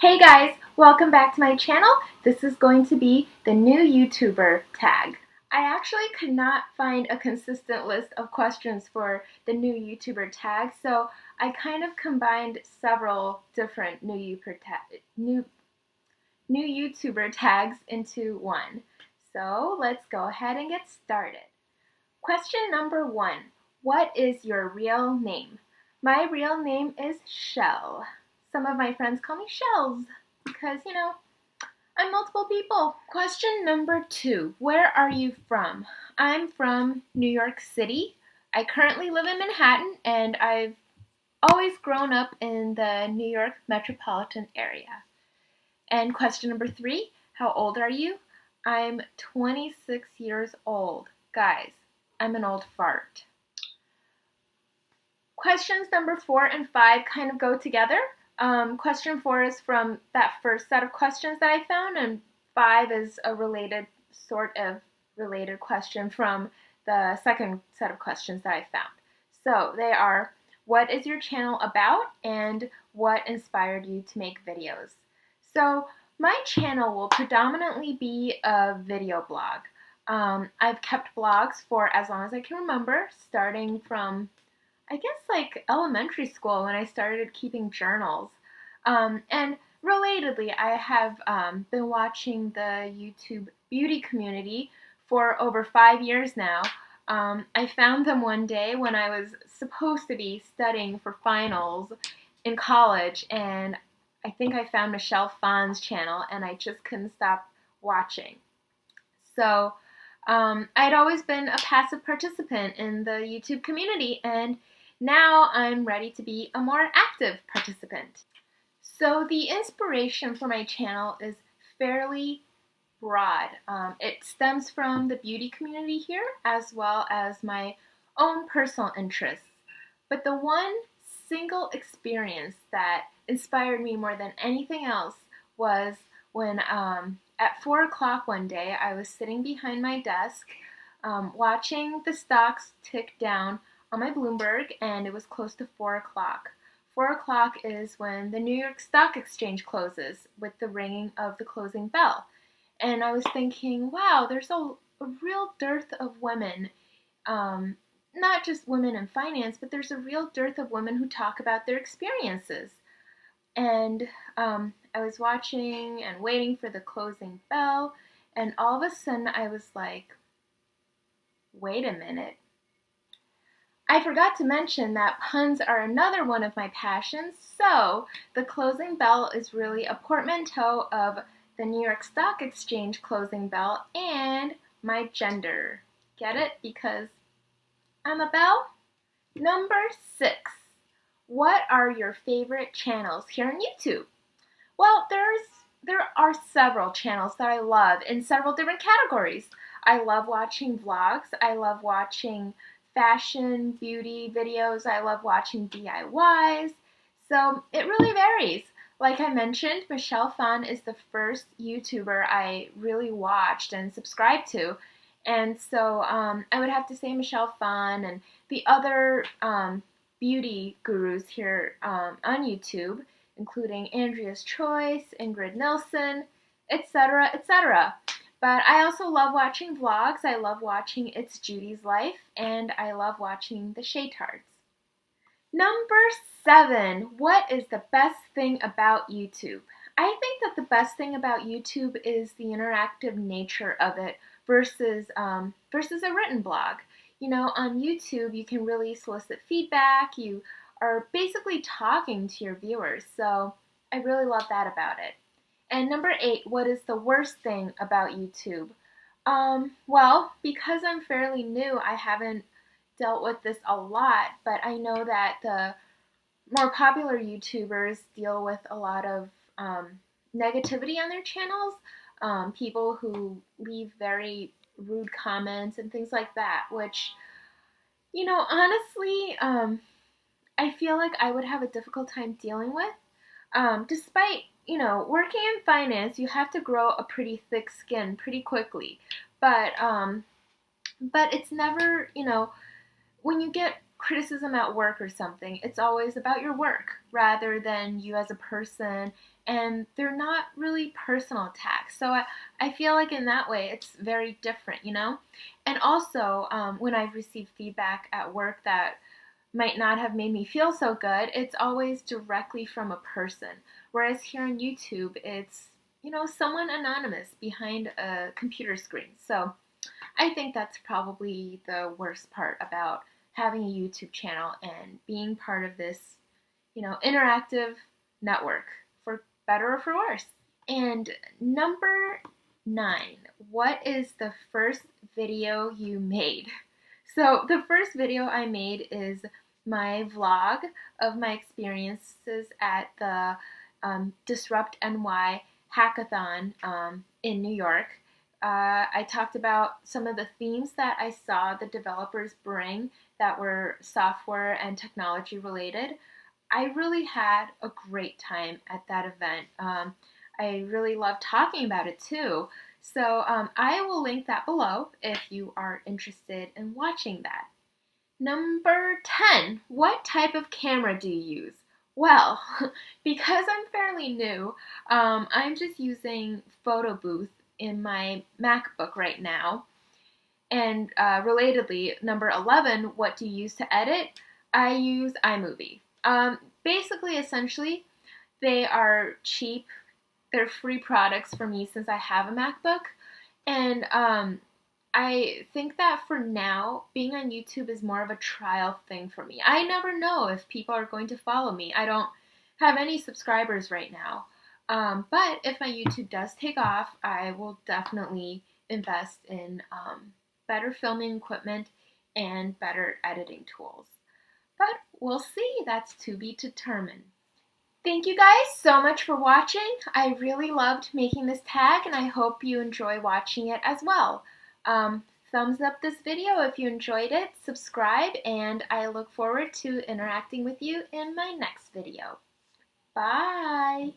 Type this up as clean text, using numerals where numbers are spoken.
Hey guys, welcome back to my channel. This is going to be the new YouTuber tag. I actually could not find a consistent list of questions for the new YouTuber tag, so I kind of combined several different new YouTuber tags into one. So let's go ahead and get started. Question number 1. What is your real name? My real name is Shell. Some of my friends call me Shells because, I'm multiple people. Question number 2. Where are you from? I'm from New York City. I currently live in Manhattan and I've always grown up in the New York metropolitan area. And question number 3. How old are you? I'm 26 years old. Guys, I'm an old fart. Questions number 4 and 5 kind of go together. Question 4 is from that first set of questions that I found, and 5 is a sort of related question from the second set of questions that I found. So they are, what is your channel about, and what inspired you to make videos? So my channel will predominantly be a video blog. I've kept blogs for as long as I can remember, starting from I guess like elementary school when I started keeping journals. And relatedly, I have been watching the YouTube beauty community for over 5 years now. I found them one day when I was supposed to be studying for finals in college, and I think I found Michelle Phan's channel, and I just couldn't stop watching. So I'd always been a passive participant in the YouTube community, and now I'm ready to be a more active participant. So the inspiration for my channel is fairly broad. It stems from the beauty community here as well as my own personal interests. But the one single experience that inspired me more than anything else was when at 4 o'clock one day I was sitting behind my desk watching the stocks tick down on my Bloomberg, and it was close to 4 o'clock. 4 o'clock is when the New York Stock Exchange closes with the ringing of the closing bell. And I was thinking, wow, there's a real dearth of women, not just women in finance, but there's a real dearth of women who talk about their experiences. And I was watching and waiting for the closing bell, and all of a sudden I was like, wait a minute. I forgot to mention that puns are another one of my passions, so the closing bell is really a portmanteau of the New York Stock Exchange closing bell and my gender. Get it? Because I'm a belle? Number 6. What are your favorite channels here on YouTube? Well, there are several channels that I love in several different categories. I love watching vlogs. I love watching fashion, beauty videos. I love watching DIYs. So it really varies. Like I mentioned, Michelle Phan is the first YouTuber I really watched and subscribed to. And so I would have to say Michelle Phan and the other beauty gurus here on YouTube, including Andrea's Choice, Ingrid Nilsson, etc., etc. But I also love watching vlogs. I love watching It's Judy's Life, and I love watching the Shaytards. Number 7. What is the best thing about YouTube? I think that the best thing about YouTube is the interactive nature of it versus a written blog. You know, on YouTube you can really solicit feedback. You are basically talking to your viewers, so I really love that about it. And number 8, what is the worst thing about YouTube? Well, because I'm fairly new, I haven't dealt with this a lot, but I know that the more popular YouTubers deal with a lot of negativity on their channels, people who leave very rude comments and things like that, which, honestly, I feel like I would have a difficult time dealing with. Despite, working in finance, you have to grow a pretty thick skin pretty quickly. But it's never, when you get criticism at work or something, it's always about your work rather than you as a person, and they're not really personal attacks. So I feel like in that way it's very different, you know? And also, when I've received feedback at work that might not have made me feel so good, it's always directly from a person. Whereas here on YouTube, it's, you know, someone anonymous behind a computer screen. So I think that's probably the worst part about having a YouTube channel and being part of this, you know, interactive network, for better or for worse. And number 9, what is the first video you made? So the first video I made is my vlog of my experiences at the Disrupt NY hackathon in New York. I talked about some of the themes that I saw the developers bring that were software and technology related. I really had a great time at that event. I really loved talking about it too. So I will link that below if you are interested in watching that. Number 10, what type of camera do you use? Well, because I'm fairly new, I'm just using Photo Booth in my MacBook right now. And relatedly, number 11, what do you use to edit? I use iMovie. Basically, essentially, they are cheap. They're free products for me since I have a MacBook. And I think that for now, being on YouTube is more of a trial thing for me. I never know if people are going to follow me. I don't have any subscribers right now. But if my YouTube does take off, I will definitely invest in better filming equipment and better editing tools. But we'll see. That's to be determined. Thank you guys so much for watching. I really loved making this tag and I hope you enjoy watching it as well. Thumbs up this video if you enjoyed it, subscribe, and I look forward to interacting with you in my next video. Bye!